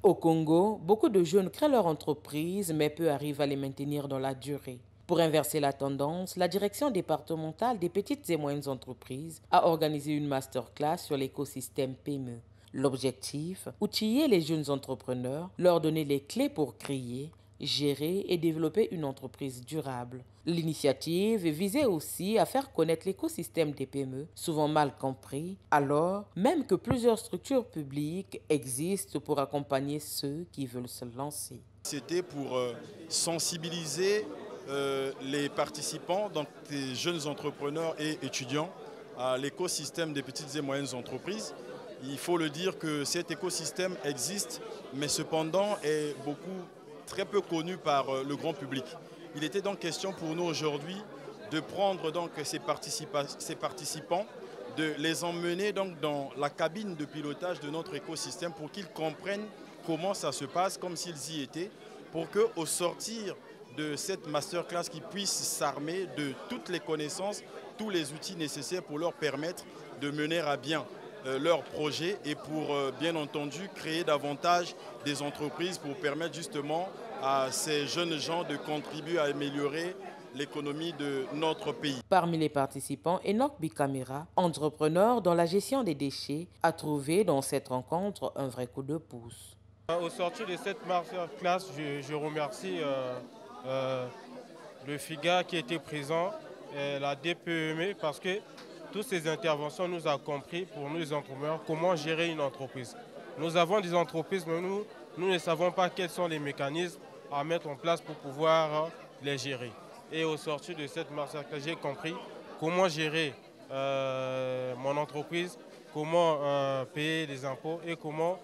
Au Congo, beaucoup de jeunes créent leur entreprise, mais peu arrivent à les maintenir dans la durée. Pour inverser la tendance, la direction départementale des petites et moyennes entreprises a organisé une masterclass sur l'écosystème PME. L'objectif, outiller les jeunes entrepreneurs, leur donner les clés pour créer, gérer et développer une entreprise durable. L'initiative visait aussi à faire connaître l'écosystème des PME, souvent mal compris, alors même que plusieurs structures publiques existent pour accompagner ceux qui veulent se lancer. C'était pour sensibiliser les participants, donc les jeunes entrepreneurs et étudiants, à l'écosystème des petites et moyennes entreprises. Il faut le dire que cet écosystème existe, mais cependant est très peu connu par le grand public. Il était donc question pour nous aujourd'hui de prendre donc ces participants, de les emmener donc dans la cabine de pilotage de notre écosystème pour qu'ils comprennent comment ça se passe, comme s'ils y étaient, pour qu'au sortir de cette masterclass, qu'ils puissent s'armer de toutes les connaissances, tous les outils nécessaires pour leur permettre de mener à bien leurs projets et pour, bien entendu, créer davantage des entreprises pour permettre justement à ces jeunes gens de contribuer à améliorer l'économie de notre pays. Parmi les participants, Enoch Bikamera, entrepreneur dans la gestion des déchets, a trouvé dans cette rencontre un vrai coup de pouce. Au sortir de cette masterclass, je remercie le FIGA qui était présent, et la DPME, parce que toutes ces interventions nous ont compris, pour nous les entrepreneurs, comment gérer une entreprise. Nous avons des entreprises, mais nous ne savons pas quels sont les mécanismes à mettre en place pour pouvoir les gérer. Et au sortir de cette masterclass, j'ai compris comment gérer mon entreprise, comment payer les impôts et comment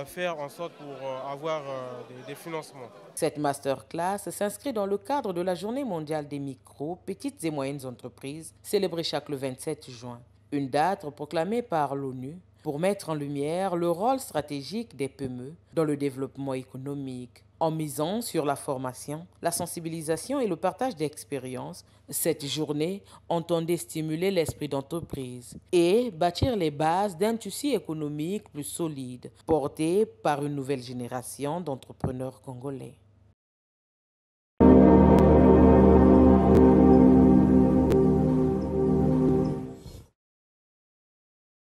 faire en sorte pour avoir des financements. Cette masterclass s'inscrit dans le cadre de la Journée mondiale des micro, petites et moyennes entreprises, célébrée chaque le 27 juin. Une date proclamée par l'ONU pour mettre en lumière le rôle stratégique des PME dans le développement économique. En misant sur la formation, la sensibilisation et le partage d'expériences, cette journée entendait stimuler l'esprit d'entreprise et bâtir les bases d'un tissu économique plus solide, porté par une nouvelle génération d'entrepreneurs congolais.